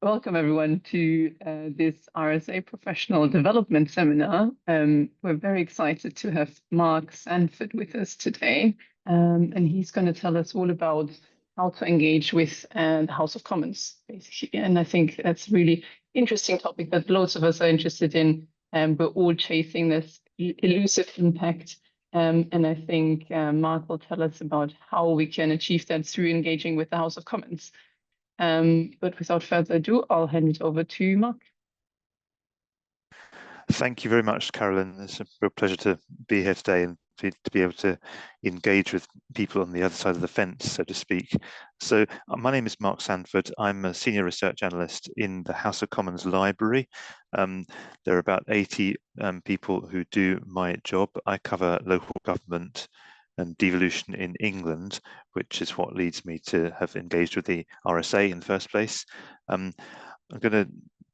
Welcome everyone to this RSA Professional Development Seminar. We're very excited to have Mark Sandford with us today, and he's going to tell us all about how to engage with the House of Commons, basically. And I think that's a really interesting topic that loads of us are interested in. We're all chasing this elusive impact. And I think Mark will tell us about how we can achieve that through engaging with the House of Commons. But without further ado, I'll hand it over to Mark. Thank you very much, Carolin. It's a real pleasure to be here today and to be able to engage with people on the other side of the fence, so to speak. So my name is Mark Sandford. I'm a senior research analyst in the House of Commons Library. There are about 80 people who do my job. I cover local government and devolution in England, which is what leads me to have engaged with the RSA in the first place. I'm going to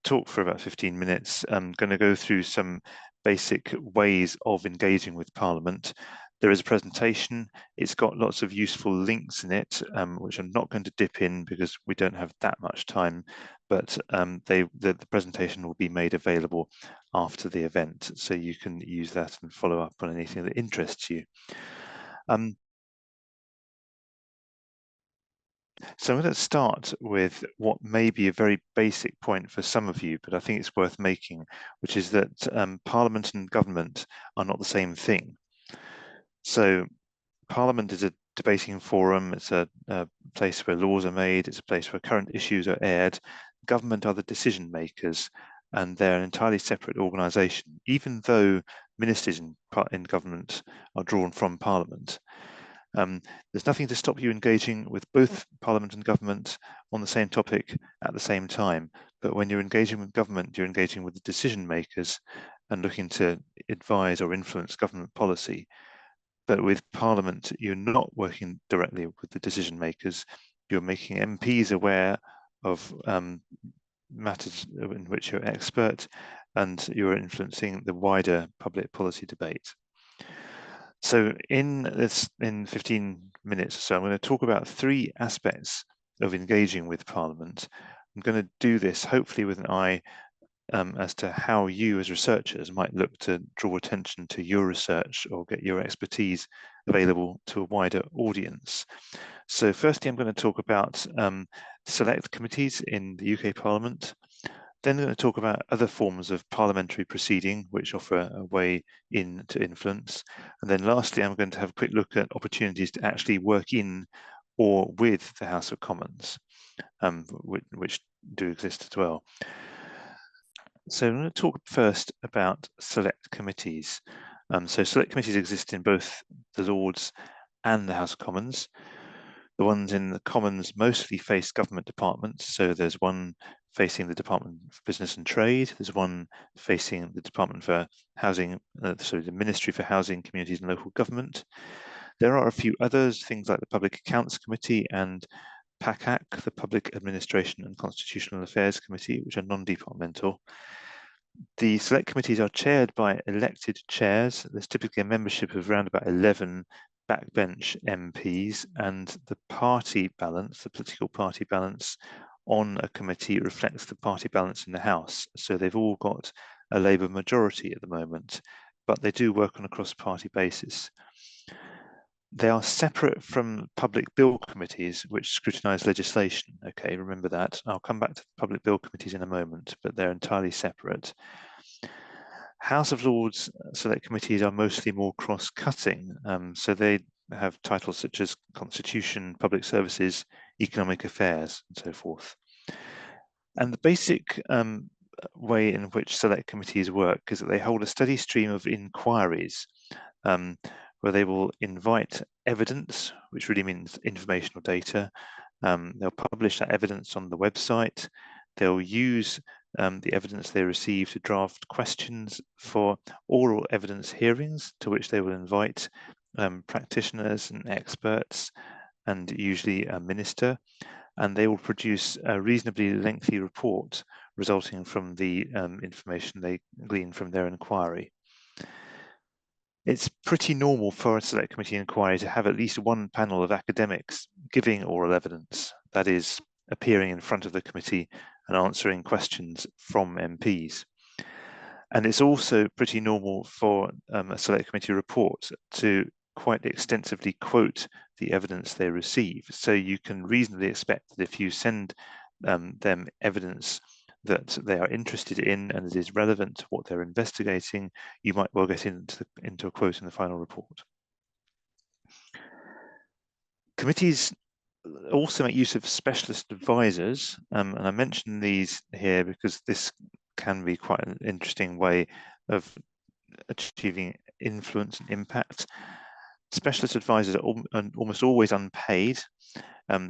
talk for about 15 minutes. I'm going to go through some basic ways of engaging with Parliament. There is a presentation. It's got lots of useful links in it, which I'm not going to dip in because we don't have that much time, but the presentation will be made available after the event, so you can use that and follow up on anything that interests you. So I'm going to start with what may be a very basic point for some of you, but I think it's worth making, which is that Parliament and government are not the same thing. So Parliament is a debating forum, it's a place where laws are made, it's a place where current issues are aired. Government are the decision makers, and they're an entirely separate organisation, even though ministers in government are drawn from Parliament. There's nothing to stop you engaging with both Parliament and government on the same topic at the same time. But when you're engaging with government, you're engaging with the decision makers and looking to advise or influence government policy. But with Parliament, you're not working directly with the decision makers. You're making MPs aware of matters in which you're expert, and you're influencing the wider public policy debate. So in 15 minutes or so, I'm going to talk about 3 aspects of engaging with Parliament. I'm going to do this hopefully with an eye as to how you as researchers might look to draw attention to your research or get your expertise available to a wider audience. So firstly, I'm going to talk about select committees in the UK Parliament. Then I'm going to talk about other forms of parliamentary proceeding, which offer a way in to influence. And then lastly, I'm going to have a quick look at opportunities to actually work in or with the House of Commons, which do exist as well. So I'm going to talk first about select committees. So select committees exist in both the Lords and the House of Commons. The ones in the Commons mostly face government departments. So there's one facing the Department for Business and Trade. There's one facing the Department for Housing, the Ministry for Housing, Communities and Local Government. There are a few others, things like the Public Accounts Committee and PACAC, the Public Administration and Constitutional Affairs Committee, which are non-departmental. The select committees are chaired by elected chairs. There's typically a membership of around about 11 backbench MPs, and the party balance, the political party balance on a committee reflects the party balance in the House. So they've all got a Labour majority at the moment, but they do work on a cross-party basis. They are separate from public bill committees, which scrutinise legislation. Okay, remember that. I'll come back to public bill committees in a moment, but they're entirely separate. House of Lords select committees are mostly more cross-cutting, so they have titles such as Constitution, Public Services, Economic Affairs, and so forth. And the basic way in which select committees work is that they hold a steady stream of inquiries, where they will invite evidence, which really means information or data. They'll publish that evidence on the website. They'll use the evidence they receive to draft questions for oral evidence hearings, to which they will invite practitioners and experts, and usually a minister, and they will produce a reasonably lengthy report resulting from the information they glean from their inquiry. It's pretty normal for a select committee inquiry to have at least one panel of academics giving oral evidence, that is, appearing in front of the committee and answering questions from MPs. And it's also pretty normal for a select committee report to quite extensively quote the evidence they receive. So you can reasonably expect that if you send them evidence that they are interested in and that is relevant to what they're investigating, you might well get into a quote in the final report. Committees also make use of specialist advisors, and I mention these here because this can be quite an interesting way of achieving influence and impact. Specialist advisors are almost always unpaid.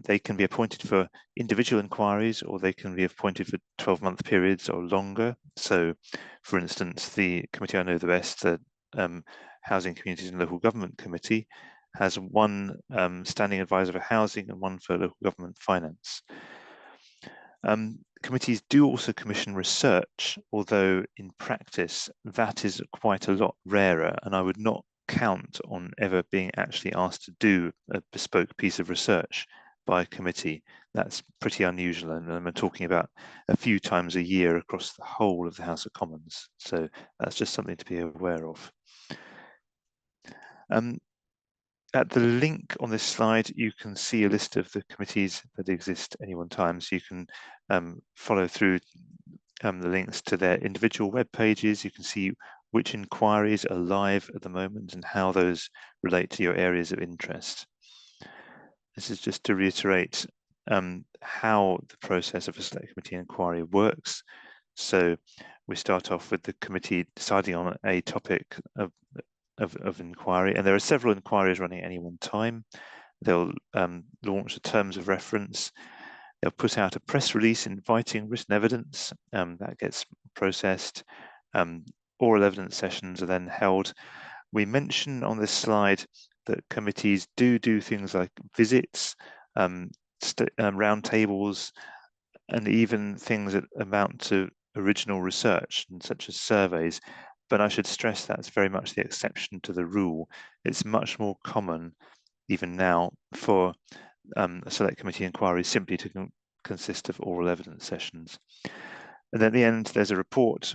They can be appointed for individual inquiries, or they can be appointed for 12-month periods or longer. So, for instance, the committee I know the best, the Housing, Communities and Local Government Committee, has one standing advisor for housing and one for local government finance. Committees do also commission research, although in practice that is quite a lot rarer, and I would not count on ever being actually asked to do a bespoke piece of research by a committee. That's pretty unusual, and we're talking about a few times a year across the whole of the House of Commons. So that's just something to be aware of. At the link on this slide, you can see a list of the committees that exist at any one time. So you can follow through the links to their individual web pages. You can see which inquiries are live at the moment and how those relate to your areas of interest. This is just to reiterate how the process of a select committee inquiry works. So we start off with the committee deciding on a topic of inquiry, and there are several inquiries running at any one time. They'll launch the terms of reference. They'll put out a press release inviting written evidence that gets processed. Oral evidence sessions are then held. We mention on this slide that committees do things like visits, roundtables, and even things that amount to original research, such as surveys. But I should stress that's very much the exception to the rule. It's much more common, even now, for a select committee inquiry simply to consist of oral evidence sessions. And at the end, there's a report.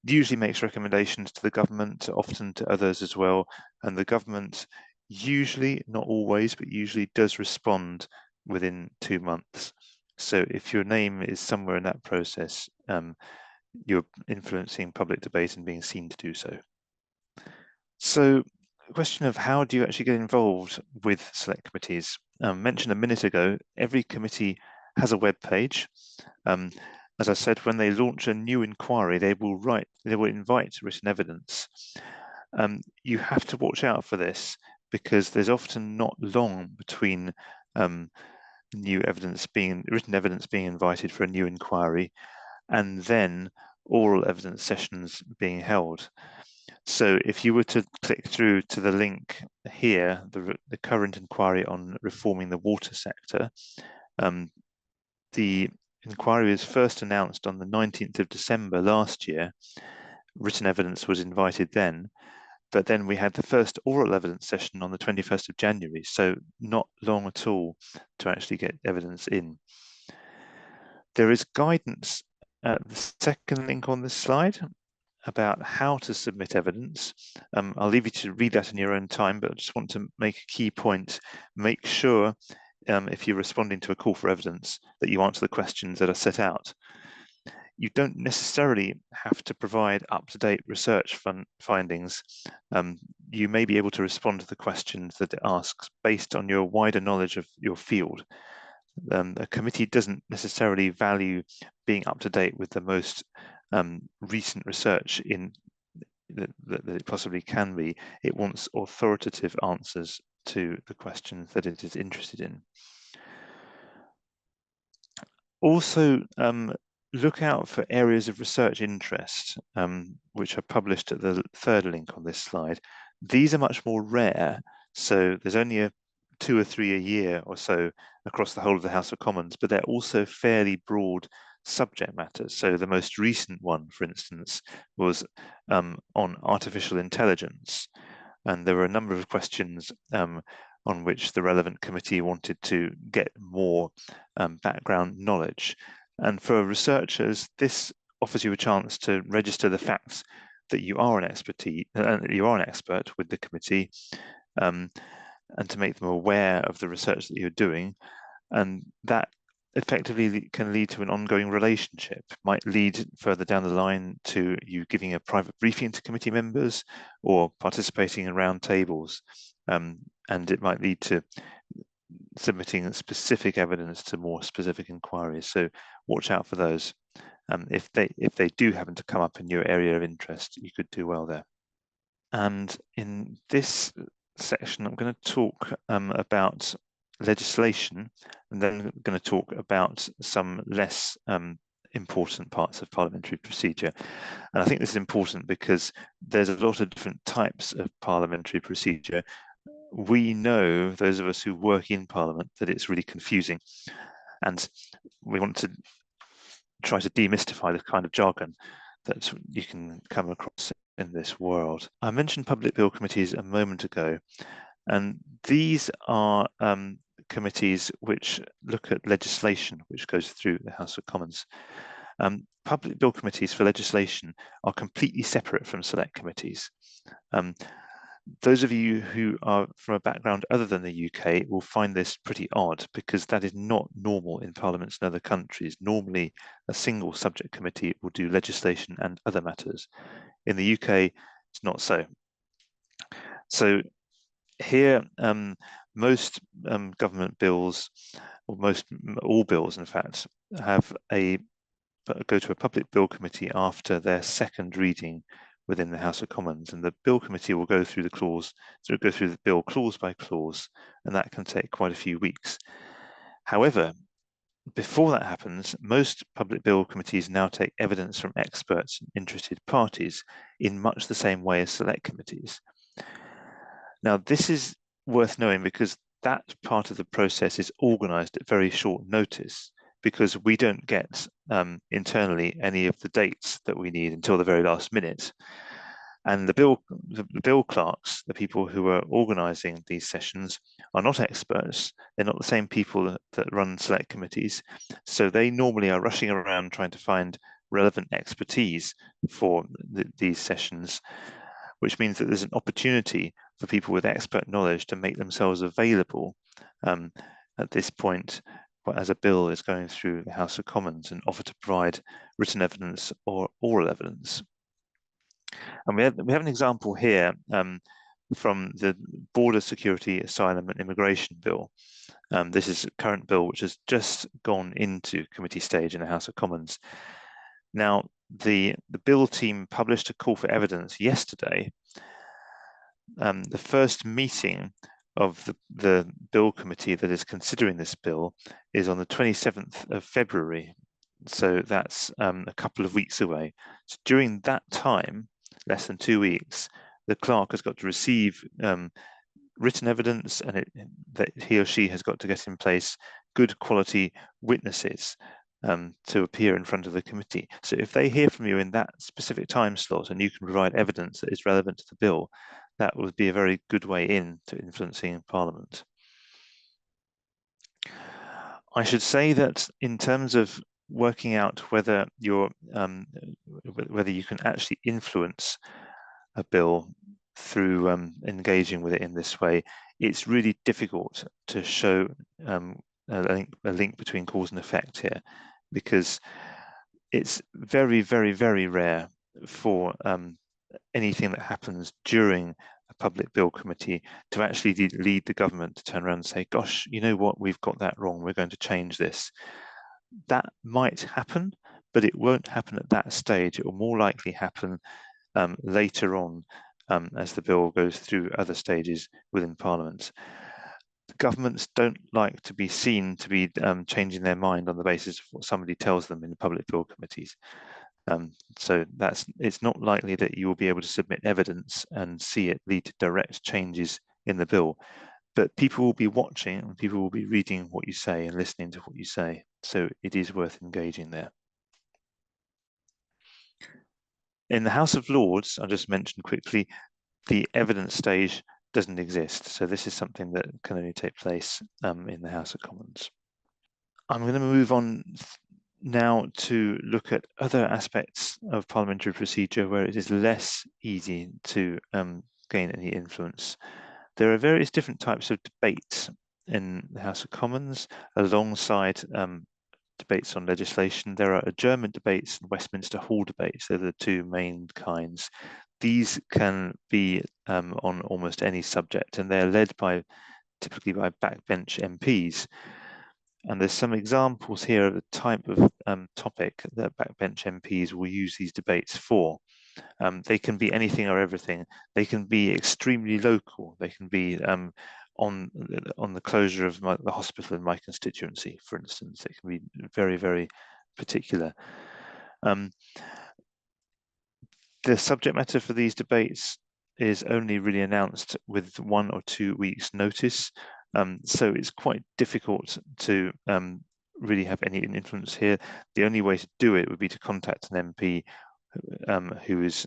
Usually makes recommendations to the government, often to others as well. And the government usually, not always, but usually does respond within 2 months. So if your name is somewhere in that process, you're influencing public debate and being seen to do so. So the question of how do you actually get involved with select committees? Mentioned a minute ago, every committee has a web page. As I said, when they launch a new inquiry, they will invite written evidence. You have to watch out for this because there's often not long between written evidence being invited for a new inquiry and then oral evidence sessions being held. So if you were to click through to the link here, the current inquiry on reforming the water sector, the inquiry was first announced on the 19th of December last year. Written evidence was invited then, but then we had the first oral evidence session on the 21st of January, so not long at all to actually get evidence in. There is guidance at the second link on this slide about how to submit evidence. I'll leave you to read that in your own time, but I just want to make a key point. Make sure if you're responding to a call for evidence that you answer the questions that are set out. You don't necessarily have to provide up-to-date research findings. You may be able to respond to the questions that it asks based on your wider knowledge of your field. A committee doesn't necessarily value being up to date with the most recent research that it possibly can be. It wants authoritative answers to the questions that it is interested in. Also, look out for areas of research interest, which are published at the third link on this slide. These are much more rare, so there's only 2 or 3 a year or so across the whole of the House of Commons, but they're also fairly broad subject matters. So the most recent one, for instance, was on artificial intelligence. And there were a number of questions on which the relevant committee wanted to get more background knowledge. And for researchers, this offers you a chance to register the facts that you are an expert with the committee, and to make them aware of the research that you're doing. And that effectively can lead to an ongoing relationship, might lead further down the line to you giving a private briefing to committee members or participating in round tables. And it might lead to submitting specific evidence to more specific inquiries. So watch out for those. If they do happen to come up in your area of interest, you could do well there. And in this section, I'm going to talk about legislation, and then I'm going to talk about some less important parts of parliamentary procedure. And I think this is important because there's a lot of different types of parliamentary procedure. We know, those of us who work in Parliament, that it's really confusing. And we want to try to demystify the kind of jargon that you can come across in this world. I mentioned public bill committees a moment ago, and these are committees which look at legislation which goes through the House of Commons. Public bill committees for legislation are completely separate from select committees. Those of you who are from a background other than the UK will find this pretty odd, because that is not normal in parliaments in other countries. Normally, a single subject committee will do legislation and other matters. In the UK, it's not so. So here, most government bills, or all bills in fact, go to a public bill committee after their second reading within the House of Commons, and the bill committee will go through the bill clause by clause, and that can take quite a few weeks. However, before that happens, most public bill committees now take evidence from experts and interested parties in much the same way as select committees. Now, this is worth knowing because that part of the process is organised at very short notice, because we don't get internally any of the dates that we need until the very last minute. And the bill clerks, the people who are organising these sessions, are not experts. They're not the same people that run select committees. So they normally are rushing around trying to find relevant expertise for these sessions, which means that there's an opportunity for people with expert knowledge to make themselves available at this point as a bill is going through the House of Commons, and offer to provide written evidence or oral evidence. And we have an example here from the Border Security, Asylum and Immigration Bill. This is a current bill which has just gone into committee stage in the House of Commons. Now, the bill team published a call for evidence yesterday. The first meeting of the bill committee that is considering this bill is on the 27th of February. So that's a couple of weeks away. So during that time, less than 2 weeks, the clerk has got to receive written evidence, and that he or she has got to get in place good quality witnesses to appear in front of the committee. So if they hear from you in that specific time slot and you can provide evidence that is relevant to the bill, that would be a very good way in to influencing Parliament. I should say that in terms of working out whether you can actually influence a bill through engaging with it in this way, it's really difficult to show a link between cause and effect here, because it's very, very, very rare for anything that happens during a public bill committee to actually lead the government to turn around and say, gosh, you know what, we've got that wrong, we're going to change this. That might happen, but it won't happen at that stage. It will more likely happen later on as the bill goes through other stages within Parliament. Governments don't like to be seen to be changing their mind on the basis of what somebody tells them in the public bill committees. So it's not likely that you will be able to submit evidence and see it lead to direct changes in the bill, but people will be watching and people will be reading what you say and listening to what you say. So it is worth engaging there. In the House of Lords, I just mentioned quickly, the evidence stage doesn't exist. So this is something that can only take place in the House of Commons. I'm going to move on now to look at other aspects of parliamentary procedure where it is less easy to gain any influence. There are various different types of debates in the House of Commons alongside debates on legislation. There are adjournment debates and Westminster Hall debates. They're the two main kinds. These can be on almost any subject, and they're led typically by backbench MPs. And there's some examples here of the type of topic that backbench MPs will use these debates for. They can be anything or everything. They can be extremely local. They can be on the closure of the hospital in my constituency, for instance. They can be very, very particular. The subject matter for these debates is only really announced with 1 or 2 weeks notice. So it's quite difficult to really have any influence here. The only way to do it would be to contact an MP who is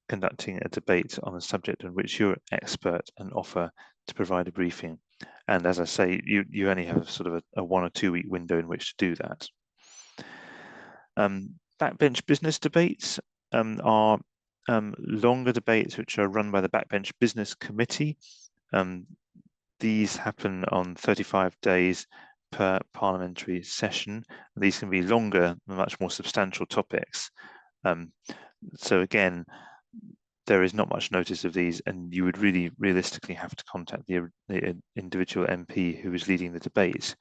conducting a debate on a subject on which you're expert and offer to provide a briefing. And as I say, you only have sort of a 1 or 2 week window in which to do that. Backbench business debates are longer debates which are run by the Backbench Business Committee. These happen on 35 days per parliamentary session. These can be longer, much more substantial topics. So again, there is not much notice of these, and you would really realistically have to contact the individual MP who is leading the debate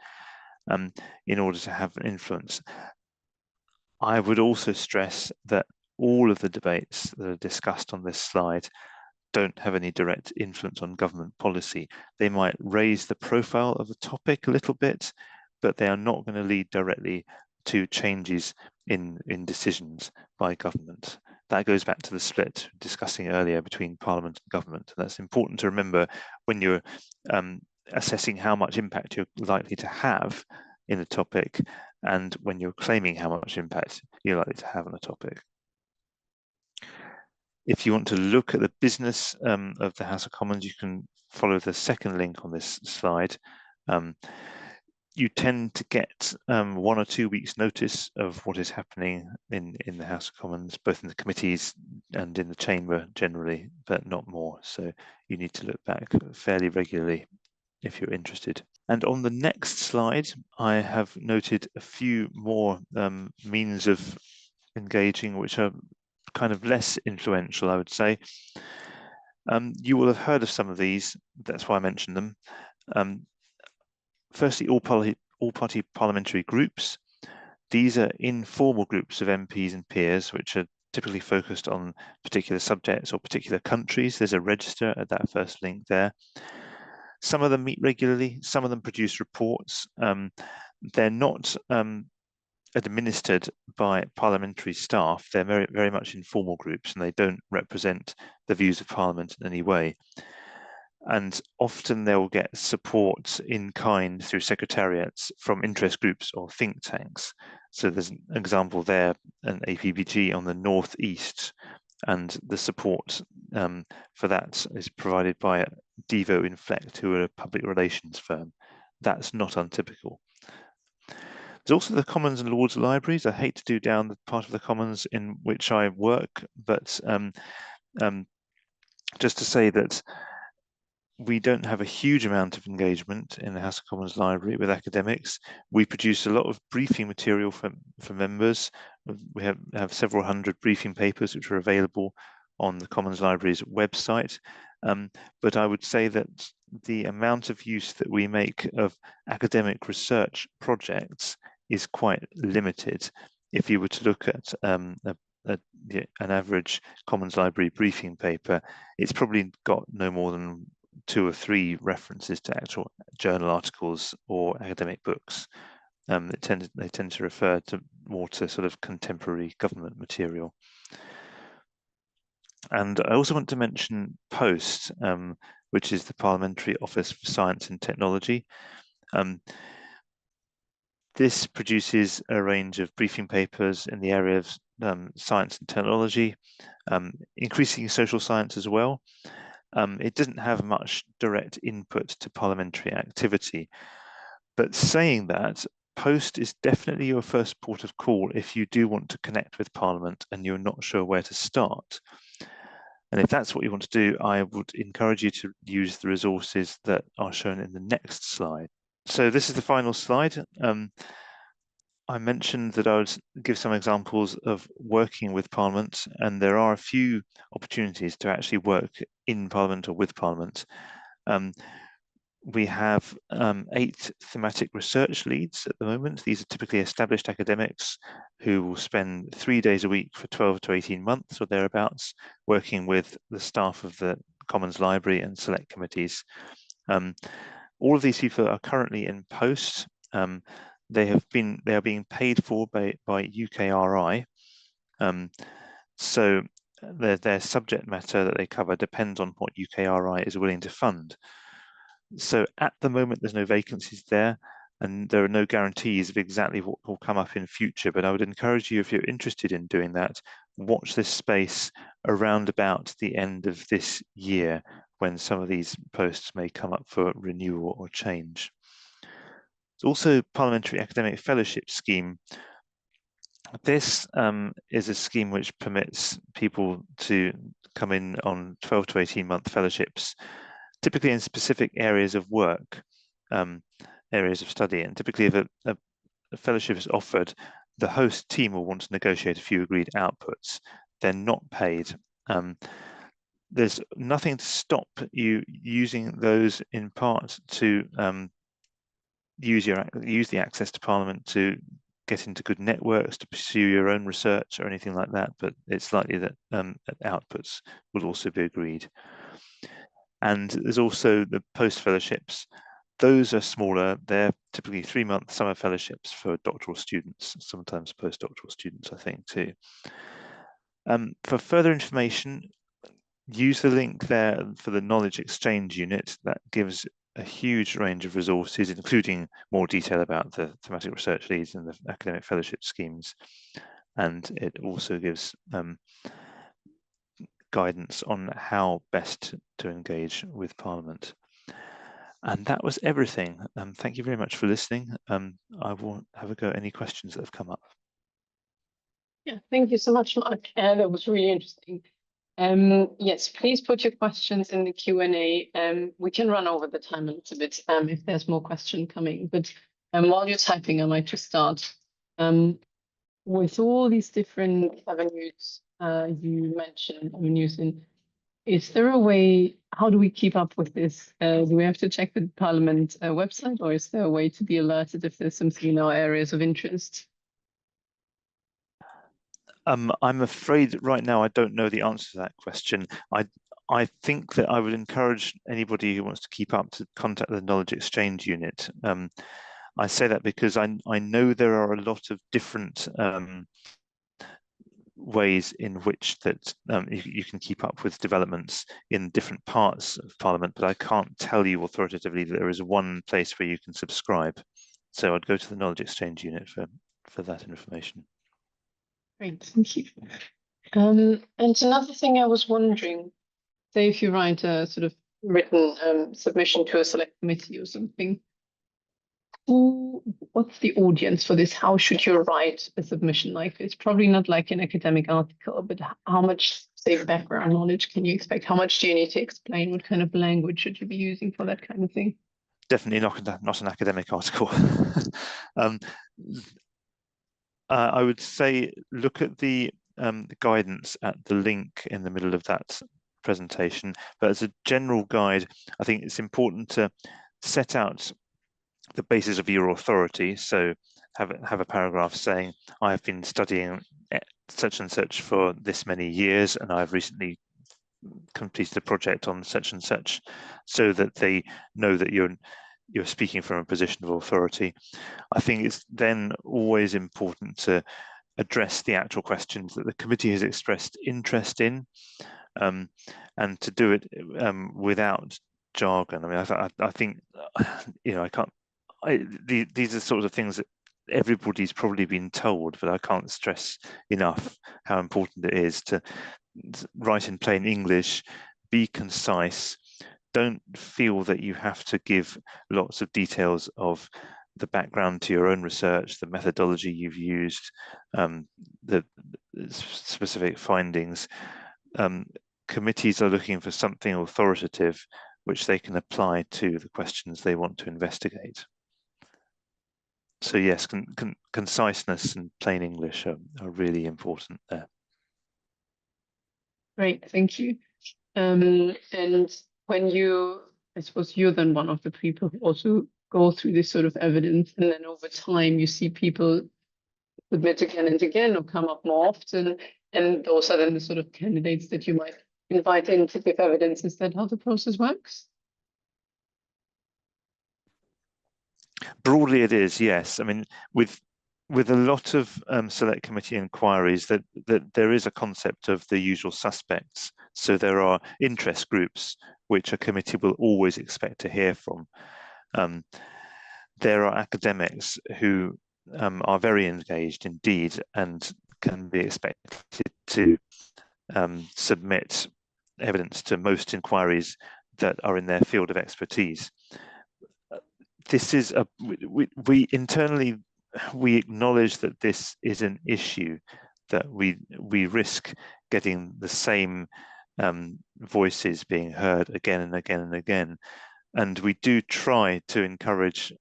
in order to have an influence. I would also stress that all of the debates that are discussed on this slide don't have any direct influence on government policy. They might raise the profile of the topic a little bit, but they are not going to lead directly to changes in decisions by government. That goes back to the split discussing earlier between Parliament and government. And that's important to remember when you're assessing how much impact you're likely to have in a topic and when you're claiming how much impact you're likely to have on a topic. If you want to look at the business of the House of Commons, you can follow the second link on this slide. You tend to get 1 or 2 weeks notice of what is happening in the House of Commons, both in the committees and in the chamber generally, but not more. So you need to look back fairly regularly if you're interested. And on the next slide, I have noted a few more means of engaging, which are kind of less influential, I would say. You will have heard of some of these, that's why I mentioned them. Firstly, all-party parliamentary groups. These are informal groups of MPs and peers, which are typically focused on particular subjects or particular countries. There's a register at that first link there. Some of them meet regularly, some of them produce reports. They're not administered by parliamentary staff. They're very, very much informal groups, and they don't represent the views of Parliament in any way. And often they'll get support in kind through secretariats from interest groups or think tanks. So there's an example there, an APBG on the northeast, and the support for that is provided by Devo Inflect, who are a public relations firm. That's not untypical. There's also the Commons and Lords libraries. I hate to do down the part of the Commons in which I work, but just to say that we don't have a huge amount of engagement in the House of Commons library with academics. We produce a lot of briefing material for members. We have several hundred briefing papers which are available on the Commons Library's website. But I would say that the amount of use that we make of academic research projects is quite limited. If you were to look at an average Commons Library briefing paper, it's probably got no more than 2 or 3 references to actual journal articles or academic books. They tend to refer to more to sort of contemporary government material. And I also want to mention POST, which is the Parliamentary Office for Science and Technology. This produces a range of briefing papers in the area of science and technology, increasingly social science as well. It doesn't have much direct input to parliamentary activity. But saying that, post is definitely your first port of call if you do want to connect with Parliament and you're not sure where to start. And if that's what you want to do, I would encourage you to use the resources that are shown in the next slide. So this is the final slide. I mentioned that I would give some examples of working with Parliament, and there are a few opportunities to actually work in Parliament or with Parliament. We have 8 thematic research leads at the moment. These are typically established academics who will spend 3 days a week for 12 to 18 months or thereabouts, working with the staff of the Commons Library and select committees. All of these people are currently in post. They are being paid for by UKRI. So their subject matter that they cover depends on what UKRI is willing to fund. So at the moment, there's no vacancies there, and there are no guarantees of exactly what will come up in future. But I would encourage you, if you're interested in doing that, watch this space around about the end of this year, when some of these posts may come up for renewal or change. There's also Parliamentary Academic Fellowship scheme. This is a scheme which permits people to come in on 12 to 18-month fellowships, typically in specific areas of work, areas of study. And typically, if a fellowship is offered, the host team will want to negotiate a few agreed outputs. They're not paid. There's nothing to stop you using those in part to use the access to Parliament to get into good networks, to pursue your own research or anything like that, but it's likely that outputs will also be agreed. And there's also the post fellowships. Those are smaller. They're typically 3-month summer fellowships for doctoral students, sometimes postdoctoral students, I think, too. For further information, use the link there for the Knowledge Exchange Unit. That gives a huge range of resources, including more detail about the thematic research leads and the academic fellowship schemes. And it also gives guidance on how best to engage with Parliament. And that was everything. Thank you very much for listening. I will have a go at any questions that have come up. Yeah, thank you so much, Mark. That was really interesting. Yes, please put your questions in the Q&A. We can run over the time a little bit if there's more question coming. But while you're typing, I might just start. With all these different avenues you mentioned, is there a way, how do we keep up with this? Do we have to check the Parliament website, or is there a way to be alerted if there's something in our areas of interest? I'm afraid right now I don't know the answer to that question. I think that I would encourage anybody who wants to keep up to contact the Knowledge Exchange Unit. I say that because I know there are a lot of different ways in which that you can keep up with developments in different parts of Parliament, but I can't tell you authoritatively that there is one place where you can subscribe. So I'd go to the Knowledge Exchange Unit for that information. Great, thank you. And another thing I was wondering, say if you write a sort of written submission to a select committee or something, what's the audience for this? How should you write a submission like this? Probably not like an academic article, but how much, say, background knowledge can you expect? How much do you need to explain? What kind of language should you be using for that kind of thing? Definitely not an academic article. I would say look at the guidance at the link in the middle of that presentation. But as a general guide, I think it's important to set out the basis of your authority. So have a paragraph saying, I have been studying such and such for this many years, and I've recently completed a project on such and such, so that they know that you're speaking from a position of authority. I think it's then always important to address the actual questions that the committee has expressed interest in, and to do it without jargon. I mean, I think, you know, these are sorts of things that everybody's probably been told, but I can't stress enough how important it is to write in plain English, be concise. Don't feel that you have to give lots of details of the background to your own research, the methodology you've used, the specific findings. Committees are looking for something authoritative which they can apply to the questions they want to investigate. So yes, conciseness and plain English are really important there. Great, thank you. And when I suppose you're then one of the people who also go through this sort of evidence, and then over time you see people submit again and again or come up more often, and those are then the sort of candidates that you might invite in to give evidence. Is that how the process works? Broadly, it is, yes. I mean, with a lot of select committee inquiries, that there is a concept of the usual suspects. So there are interest groups which a committee will always expect to hear from. There are academics who are very engaged indeed and can be expected to submit evidence to most inquiries that are in their field of expertise. This is we internally acknowledge that this is an issue, that we risk getting the same voices being heard again and again and again, and we do try to encourage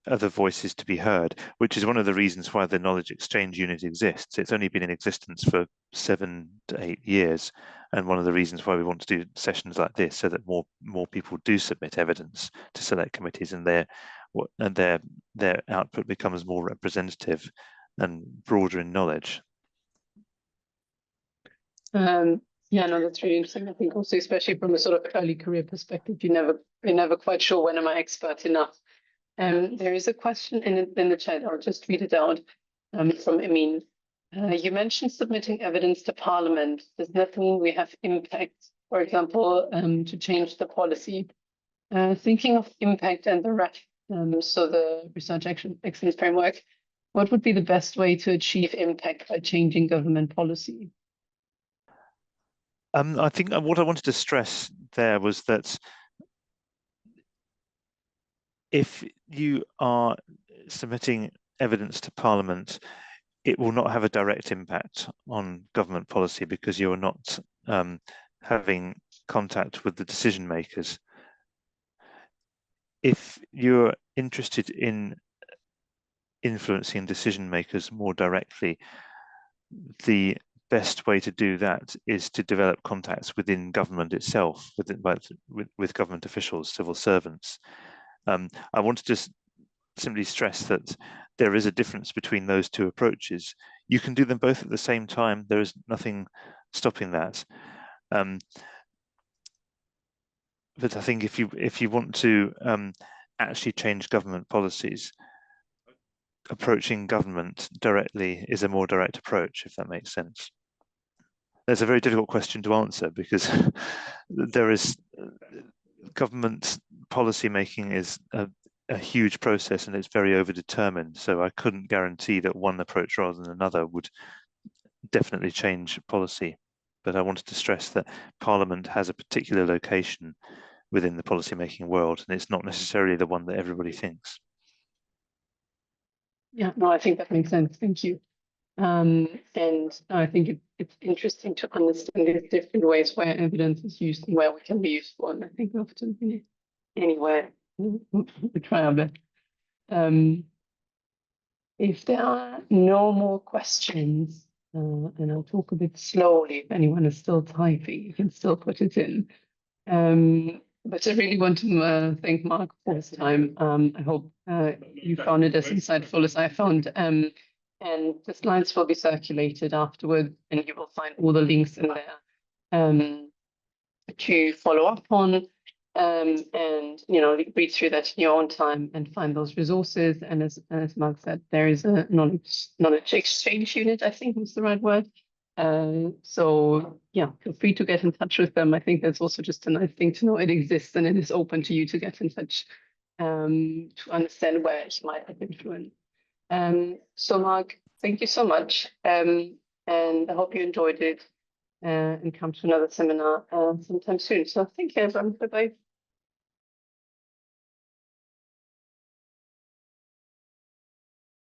other voices to be heard, which is one of the reasons why the Knowledge Exchange Unit exists. It's only been in existence for 7 to 8 years, and one of the reasons why we want to do sessions like this, so that more people do submit evidence to select committees, and their output becomes more representative and broader in knowledge. Yeah, no, that's really interesting. I think also, especially from a sort of early career perspective, you're never quite sure when am I expert enough. There is a question in the chat. I'll just read it out from Emin. You mentioned submitting evidence to Parliament. Does that mean we have impact, for example, to change the policy? Thinking of impact and the RAF, so the Research Excellence Framework, what would be the best way to achieve impact by changing government policy? I think what I wanted to stress there was that if you are submitting evidence to Parliament, it will not have a direct impact on government policy because you're not having contact with the decision makers. If you're interested in influencing decision makers more directly, the best way to do that is to develop contacts within government itself, with government officials, civil servants. I want to just simply stress that there is a difference between those two approaches. You can do them both at the same time. There is nothing stopping that. But I think if you want to actually change government policies, approaching government directly is a more direct approach, if that makes sense. That's a very difficult question to answer because there is government policy making is a huge process and it's very overdetermined. So I couldn't guarantee that one approach rather than another would definitely change policy. But I wanted to stress that Parliament has a particular location within the policy-making world, and it's not necessarily the one that everybody thinks. Yeah, no, I think that makes sense. Thank you. And I think it's interesting to understand the different ways where evidence is used and where we can be useful. And I think often anywhere we try our best. If there are no more questions, and I'll talk a bit slowly, if anyone is still typing, you can still put it in. But I really want to thank Mark for his time. I hope you found it as insightful as I found. And the slides will be circulated afterward, and you will find all the links in there to follow up on, and read through that in your own time and find those resources. And as Mark said, there is a knowledge exchange unit, I think was the right word. So yeah, feel free to get in touch with them. I think that's also just a nice thing to know it exists and it is open to you to get in touch to understand where it might have influence. So Mark, thank you so much. And I hope you enjoyed it and come to another seminar sometime soon. So thank you everyone. Bye-bye.